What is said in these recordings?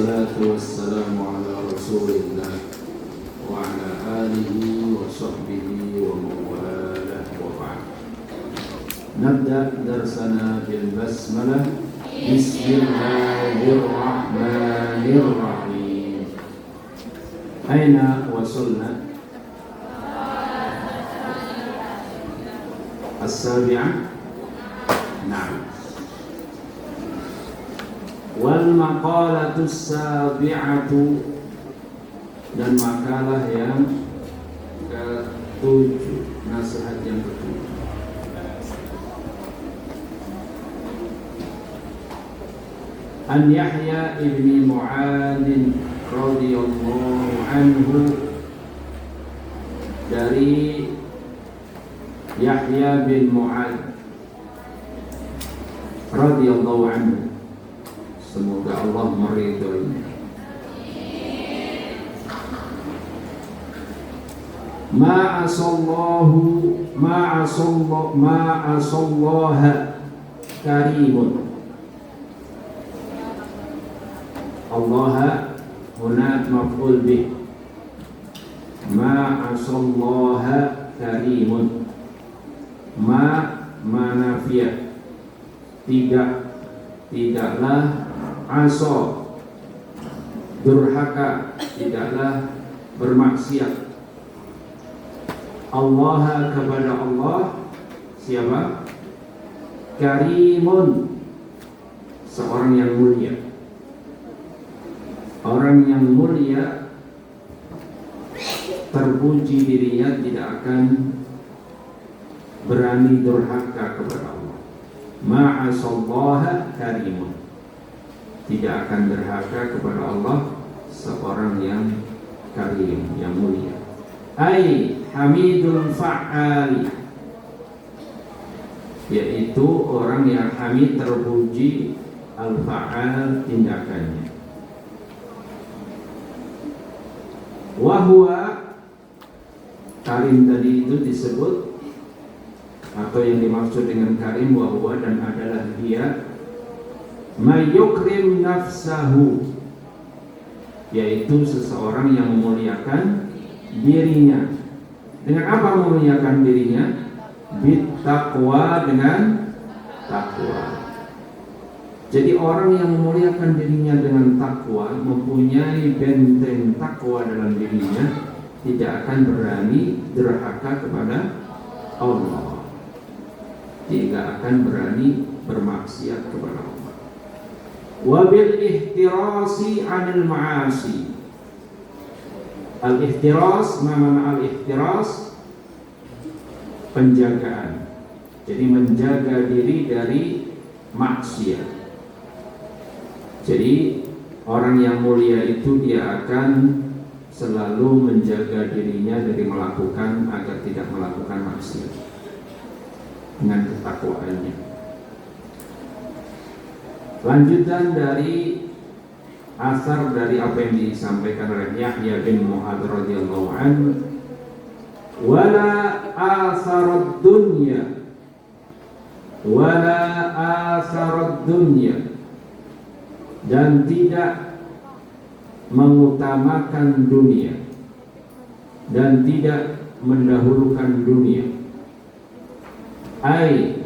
Wassalatu wassalamu ala rasulillah wa ala alihi wa sahbihi wa mawalah wa ba'd. Nabda darsana bil basmalah. Bismillahirrahmanirrahim. Aina wasulna? As-sabi'ah. Na'am. Wal maqalatus sabi'atu, dan makalah yang ke-7, nasihat yang ke-7. An Yahya ibni Mu'ad radhiyallahu anhu, dari Yahya bin Mu'ad radhiyallahu anhu, semoga Allah meridhoinya. Ma'asallaha karimun. Allah huna maf'ul bih. Ma'asallaha karimun. Manafiyah, tidaklah aso, durhaka, tidaklah bermaksiat. Allah, kepada Allah. Siapa? Karimun, seorang yang mulia. Orang yang mulia, terpuji dirinya tidak akan berani durhaka kepada Allah. Ma'asallaha karimun, tidak akan durhaka kepada Allah, seorang yang karim, yang mulia. Ai hamidul fa'ali, yaitu orang yang hamid, terpuji, al-fa'al, tindakannya. Wahwa, karim tadi itu disebut, atau yang dimaksud dengan karim, wahwa, dan adalah dia, mayukrim nafsahu, yaitu seseorang yang memuliakan dirinya. Dengan apa memuliakan dirinya? Bittaqwa, dengan takwa. Jadi orang yang memuliakan dirinya dengan takwa, mempunyai benteng takwa dalam dirinya, tidak akan berani durhaka kepada Allah, tidak akan berani bermaksiat kepada Allah. Wabil ihtirasi anil ma'asi. Al-ihtiras, mana al-ihtiras? Penjagaan. Jadi menjaga diri dari maksiat. Jadi orang yang mulia itu dia akan selalu menjaga dirinya dari melakukan, agar tidak melakukan maksiat dengan ketakwaannya. Lanjutan dari asar dari apa yang disampaikan oleh Yahya bin Mu'ad radhiyallahu anhu, wala asarad dunya, wala asarad dunya, dan tidak mengutamakan dunia, dan tidak mendahulukan dunia. Ai,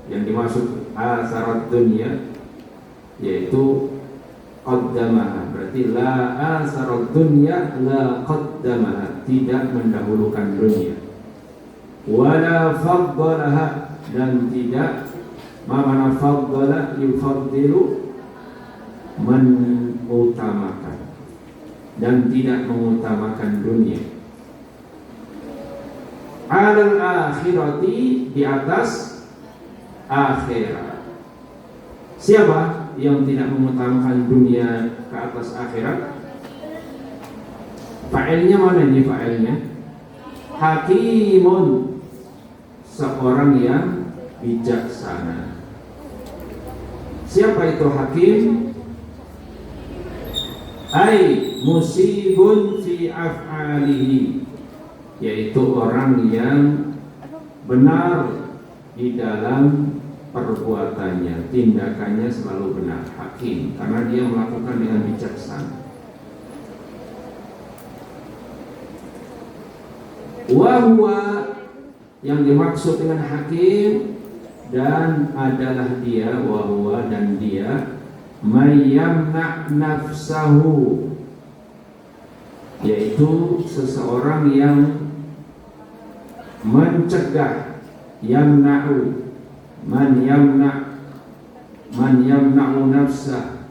yang dimaksud asarad dunya, yaitu qaddamaha, berarti la asarad dunya la qaddamaha, tidak mendahulukan dunia. Wala faddalaha, dan tidak, mana faddala yufaddilu, mengutamakan, dan tidak mengutamakan dunia. Alal akhirati, di atas akhirat. Siapa yang tidak mengutamakan dunia ke atas akhirat? Fa'ilnya mana ini fa'ilnya? Hakimun, seorang yang bijaksana. Siapa itu hakim? Ai musibun fi af'alihi, yaitu orang yang benar di dalam perbuatannya, tindakannya selalu benar, hakim, karena dia melakukan dengan bijaksana. Wahwa, yang dimaksud dengan hakim dan adalah dia, wahwa dan dia, mayyamna nafsahu, yaitu seseorang yang mencegah, yamna'u, man yamna'u nafsah,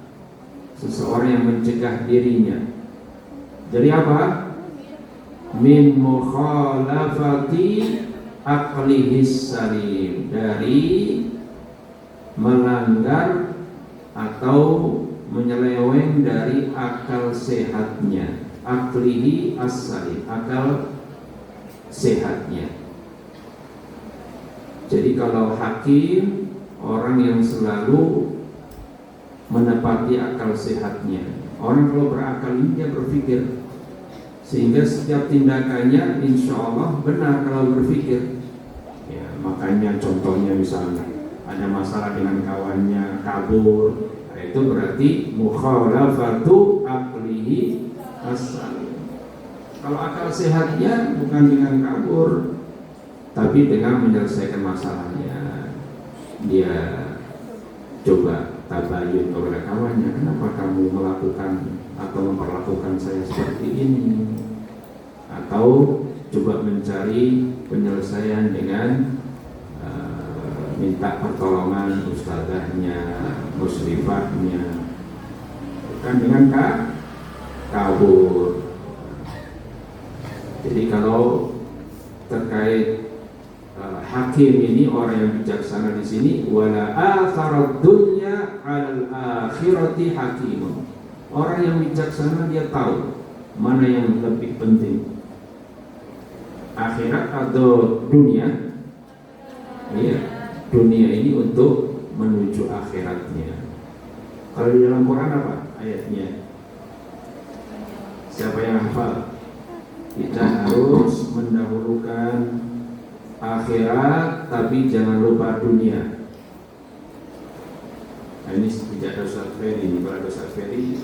seseorang yang mencegah dirinya dari apa? Min mukhalafati aqlihis salim, dari melanggar atau menyeleweng dari akal sehatnya. Aqlihi as-salim, akal sehatnya. Jadi kalau hakim, orang yang selalu menepati akal sehatnya. Orang kalau berakal ini dia berpikir, sehingga setiap tindakannya insya Allah benar kalau berpikir. Ya, makanya contohnya misalnya ada masalah dengan kawannya, kabur, nah, itu berarti mukhalafatu aqlihi as-salim. Kalau akal sehatnya bukan dengan kabur, tapi dengan menyelesaikan masalahnya. Dia coba tabayun kepada kawannya, kenapa kamu melakukan atau memperlakukan saya seperti ini, atau coba mencari penyelesaian dengan minta pertolongan ustazahnya, muslifatnya, bukan dengan kabur. Jadi kalau terkait hakim ini, orang yang bijaksana di sini, wala atharad dunya 'alal akhirati hakimun. Orang yang bijaksana dia tahu mana yang lebih penting, akhirat atau dunia. Iya, dunia ini untuk menuju akhiratnya. Kalau di dalam Quran apa ayatnya? Siapa yang hafal? Kita harus mendahulukan akhirat, tapi jangan lupa dunia. Nah, ini tidak ada Ustaz Ferry. Kalau ada Ustaz Ferry,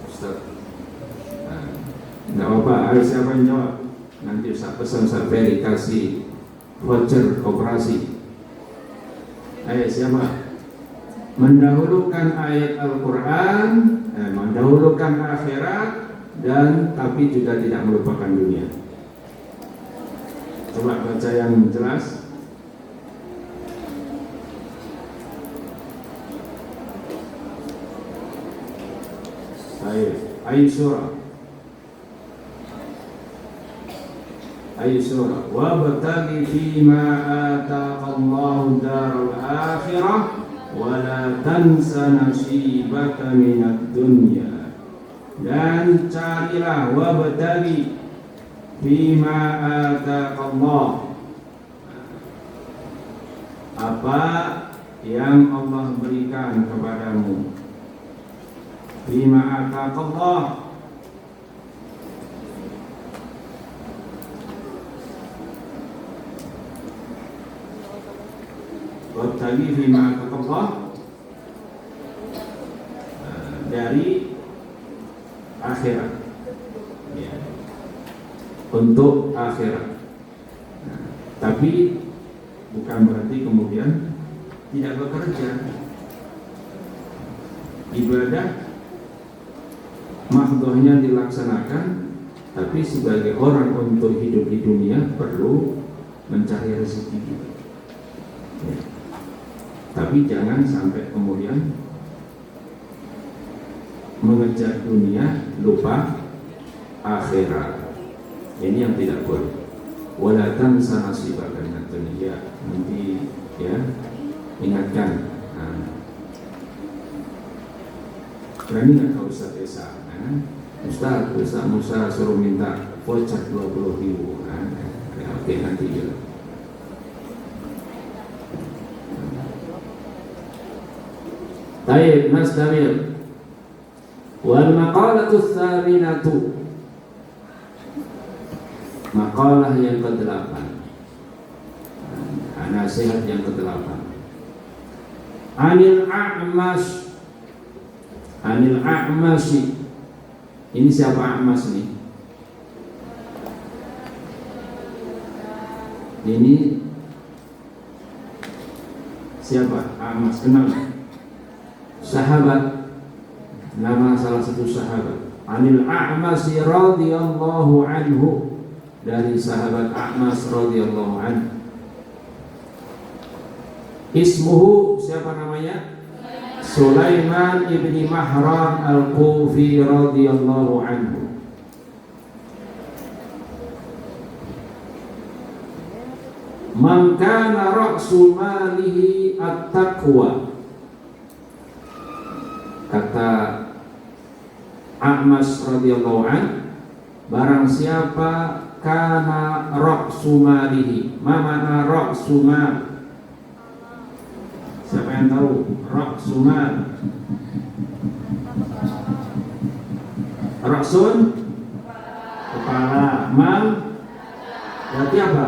Ustaz, nggak apa-apa. Ada siapa yang jawab? Nanti Ustaz pesan Ustaz Ferry kasih voucher operasi. Ayo siapa? Mendahulukan ayat Al-Quran, mendahulukan akhirat, dan tapi juga tidak melupakan dunia. Coba baca yang jelas. Ayat surah. Ayat surah. Wa bataghi fima ataqallahu daral akhirah wa la tansa nasibaka minad dunya. Dan carilah, wa bataghi fima ataqallah, apa yang Allah berikan kepadamu. Fima ataqallah, wabtaghi fima ataqallah, dari akhirat, ya, untuk akhirat. Nah, tapi bukan berarti kemudian tidak bekerja. Ibadah mahdhahnya dilaksanakan, tapi sebagai orang untuk hidup di dunia perlu mencari rezeki juga. Ya. Tapi jangan sampai kemudian mengejar dunia lupa akhirat. Ini yang tidak boleh. Wala tansa nasibaka minad dunya. Nanti ya ingatkan. Berani nggak kalau Ustaz Esa? Ustaz Musa suruh minta voucher 20.000. Ya, oke, nanti ya. Baik, Mas Damir. Wal maqalatu tsaminatu, maqalah yang ke-8. nasihat yang ke-8. Anil A'mashi. Ini siapa A'mas nih? Ini siapa? A'mas, kenal? Sahabat, nama salah satu sahabat. Anil A'masi radhiyallahu anhu, dari sahabat A'mas radhiyallahu anhu. Ismuhu, siapa namanya? Sulaiman ibni Mahran al-Kufi radhiyallahu anhu. Man kana ra'su malihi at-taqwa. Kata A'mas radhiyallahu anhu, barang siapa kana ra'su malihi. Ma makna ra'su mal? Siapa yang tahu ra'su mal? Ra'sun kepala, mal berarti apa?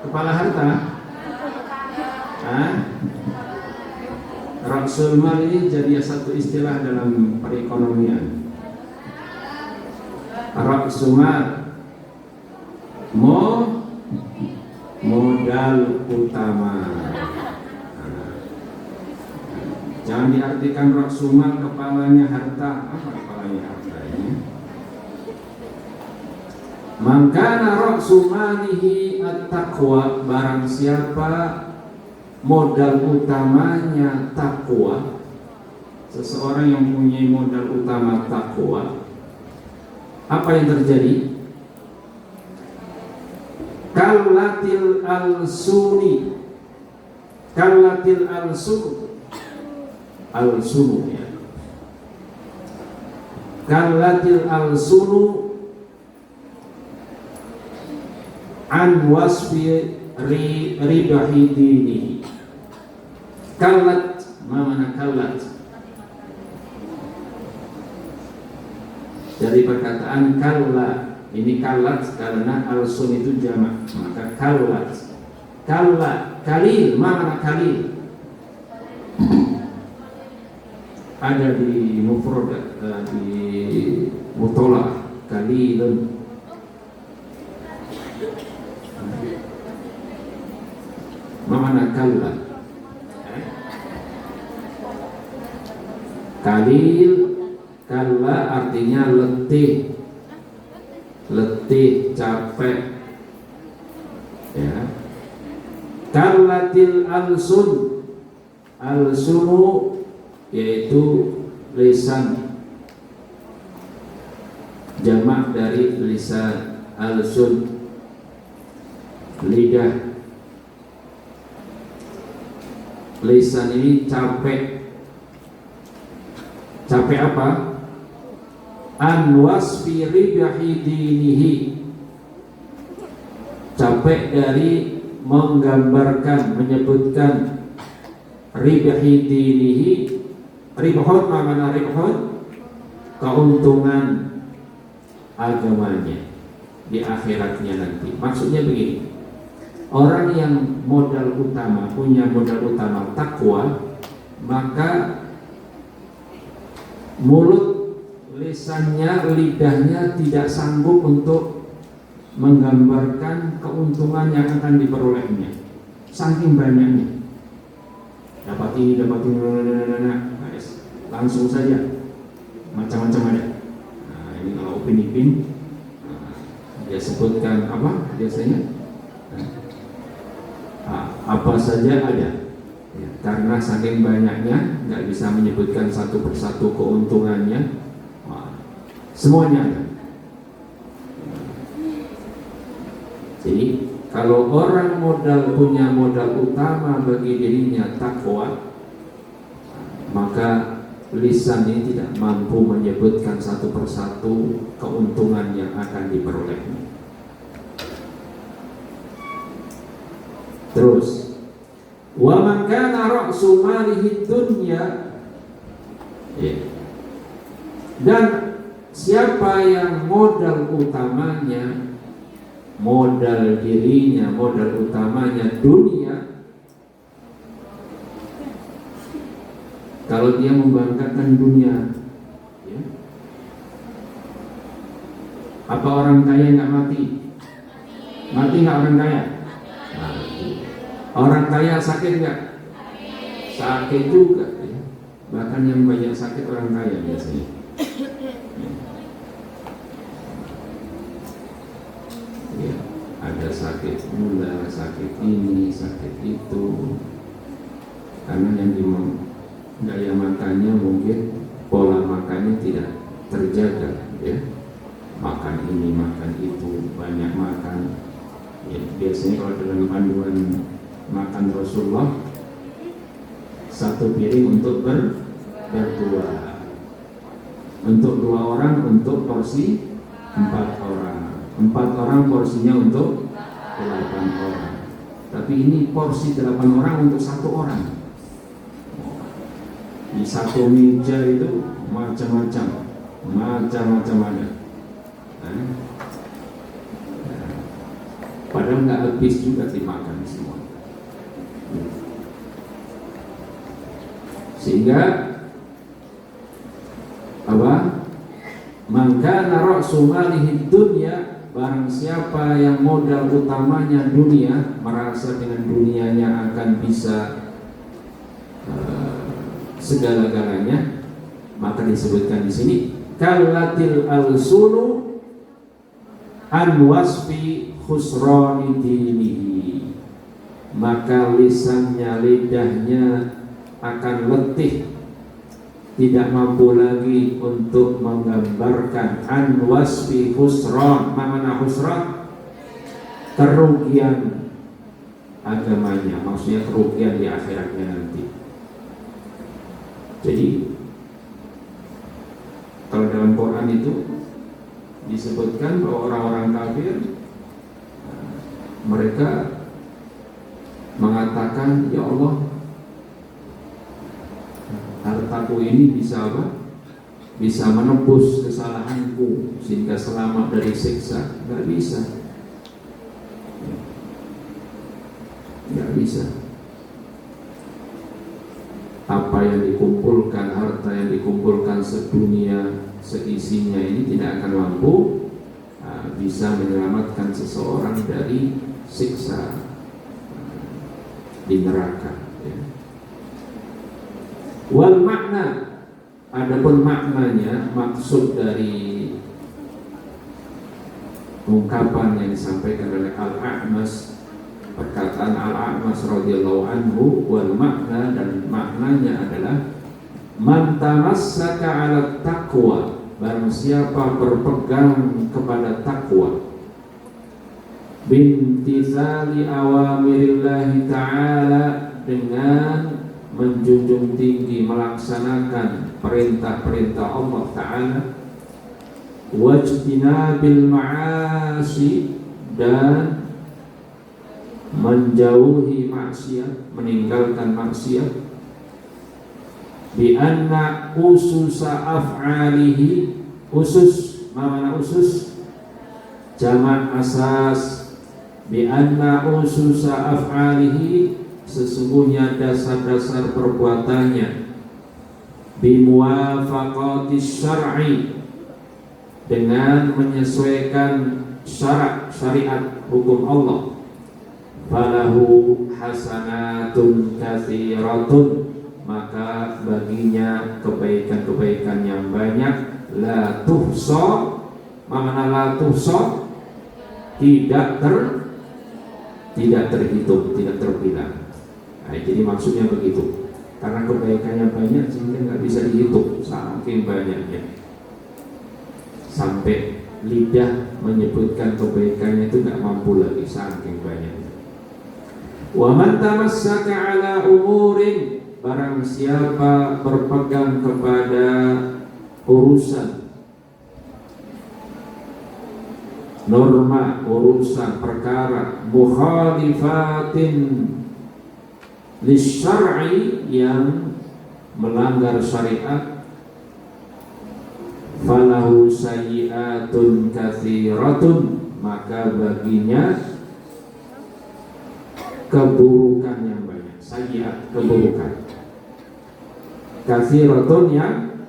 Kepala harta. Ra'sul mal ini jadi satu istilah dalam perekonomian. Ra'sul mal, modal utama. Jangan diartikan ra'sul mal kepalanya harta. Apa kepalanya harta ini? Man kana ra'su malihi at-taqwa, barang siapa modal utamanya takwa. Seseorang yang punya modal utama takwa, apa yang terjadi? Kallatil al-suni. Kallatil al-sunu ya. Kallatil al-sunu an wasfi ribahi dinihi. Kallat, mana kallat? Dari perkataan kalla. Ini kallat karena al-sun itu jamak, maka kallat. Kalla, kalil, mana kalil? Ada di mufrad, di mutola, kalilun. Mana kalla? Kalil, kalla artinya letih, capek, ya. Kallatil al-sun, al-sunu yaitu lisan, jamak dari lisan, al-sun lidah. Lisan ini capek apa? An wasfi ribahi dinihi, capek dari menggambarkan, menyebutkan ribahi dinihi. Ribhun, mana ribhun? Keuntungan agamanya di akhiratnya nanti. Maksudnya begini, orang yang modal utama, punya modal utama takwa, maka mulut, lisannya, lidahnya tidak sanggup untuk menggambarkan keuntungan yang akan diperolehnya. Saking banyaknya, dapat ini, langsung saja macam-macam ada. Nah, ini kalau Upin Ipin, dia sebutkan apa biasanya? Apa saja ada, ya, karena saking banyaknya nggak bisa menyebutkan satu persatu keuntungannya. Semuanya ada. Jadi kalau orang punya modal utama bagi dirinya takwa, maka lisan ini tidak mampu menyebutkan satu persatu keuntungan yang akan diperolehnya. Terus, wa man kana ra'su malihi dunya, ya. Dan siapa yang modal utamanya, modal dirinya, modal utamanya dunia, Kalau dia membanggakan dunia, ya. Apa orang kaya nggak mati? Mati nggak orang kaya? Mati. Orang kaya sakit nggak? Sakit juga, ya. Bahkan yang banyak sakit orang kaya biasanya. Ya, ada sakit gula, sakit ini, sakit itu. Karena yang gaya makannya mungkin pola makannya tidak terjaga, ya. Makan ini, makan itu, banyak makan. Ya, biasanya kalau dalam panduan makan Rasulullah, satu piring untuk berdua, untuk 2 orang, untuk porsi 4 orang, 4 orang porsinya untuk 8 orang. Tapi ini porsi 8 orang untuk 1 orang. Di satu meja itu macam-macam ada. Padahal nggak habis juga dimakan semua. Sehingga apa? Maka ra'su malihi dunya, barang siapa yang modal utamanya dunia, merasa dengan dunianya akan bisa segala-galanya, maka disebutkan di sini kallatil alsunu an wasfi khusrani dinihi, maka lisannya, lidahnya akan letih, tidak mampu lagi untuk menggambarkan an wasfi khusran. Mana khusran? Kerugian agamanya, maksudnya kerugian di akhiratnya nanti. Jadi kalau dalam Quran itu disebutkan bahwa orang-orang kafir mereka mengatakan, ya Allah, hartaku ini bisa apa? Bisa menebus kesalahanku sehingga selamat dari siksa. Nggak bisa. Nggak bisa. Apa yang dikumpulkan, harta yang dikumpulkan sedunia, seisinya ini tidak akan mampu bisa menyelamatkan seseorang dari siksa di neraka. Wal makna, adapun maknanya, maksud dari ungkapan yang disampaikan oleh Al-A'mas, perkataan Al-A'mas radhiyallahu anhu, wal makna, dan maknanya adalah man tamassaka 'ala taqwa, barang siapa berpegang kepada takwa, bimtithali awamirillahi ta'ala, dengan menjunjung tinggi melaksanakan perintah-perintah Allah Ta'ala, wajtinabil ma'asi, dan menjauhi maksiat, meninggalkan maksiat, bi anna ususa af'alihi, usus, mana usus? Jamak asas. Bi anna ususa af'alihi, sesungguhnya dasar-dasar perbuatannya, bimuwafaqatis syar'i, dengan menyesuaikan syariat hukum Allah, falahu hasanatun katsiratun, maka baginya kebaikan-kebaikan yang banyak, la tuhsa, mana la tuhsa? Tidak terhitung, tidak terbilang. Nah, jadi maksudnya begitu. Karena kebaikannya banyak sehingga nggak bisa dihitung, saking banyaknya. Sampai lidah menyebutkan kebaikannya itu nggak mampu lagi, saking banyaknya. Wa man tamassaka 'ala umurin, barang siapa berpegang kepada urusan, norma, urusan, perkara, mukhalifatin lisyar'i, yang melanggar syariat, falahu sayyi'atun katsiratun, maka baginya keburukan yang banyak. Sayyi'at, keburukan. Katsiratun yang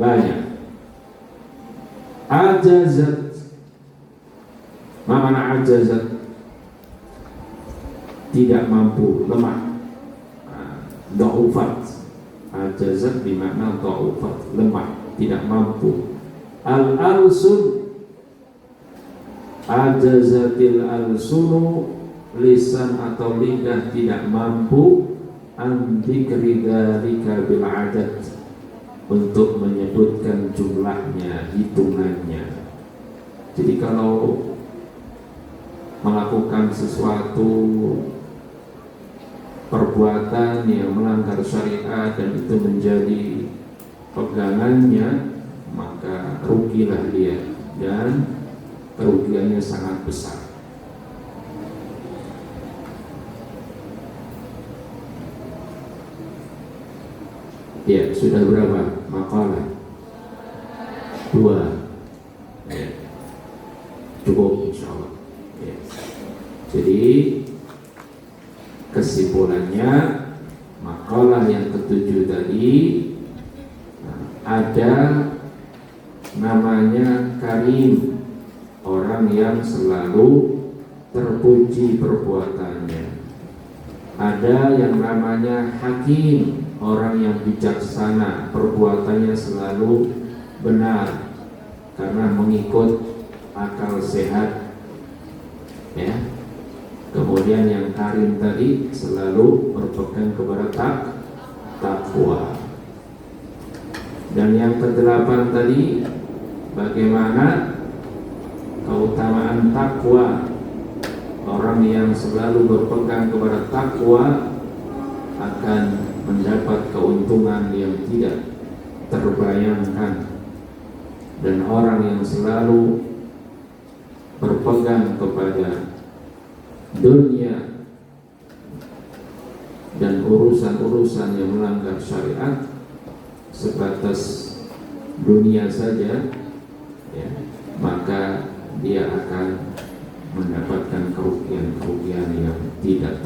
banyak. Ajazat, mana ajazat? Tidak mampu, lemah. Dha'ufat, ajazat bermakna dha'ufat, lemah, tidak mampu. Al-alsun, ajazatil alsunu, lisan atau lidah tidak mampu dzikri dzalika bil adad, untuk menyebutkan jumlahnya, hitungannya. Jadi kalau melakukan sesuatu perbuatan yang melanggar syariat dan itu menjadi pegangannya, maka rugilah dia, dan kerugiannya sangat besar. Ya, sudah berapa makalah? 2. Ya, cukup insyaallah. Ya. Jadi kesimpulannya, makalah yang ke-7 tadi ada namanya karim, orang yang selalu terpuji perbuatannya. Ada yang namanya hakim, orang yang bijaksana, perbuatannya selalu benar karena mengikut akal sehat. Ya. Kemudian yang karim tadi selalu berpegang kepada takwa. Dan yang ke-8 tadi, bagaimana keutamaan takwa. Orang yang selalu berpegang kepada takwa akan mendapat keuntungan yang tidak terbayangkan. Dan orang yang selalu berpegang kepada dunia dan urusan-urusan yang melanggar syariat sebatas dunia saja, ya, maka dia akan mendapatkan kerugian-kerugian yang tidak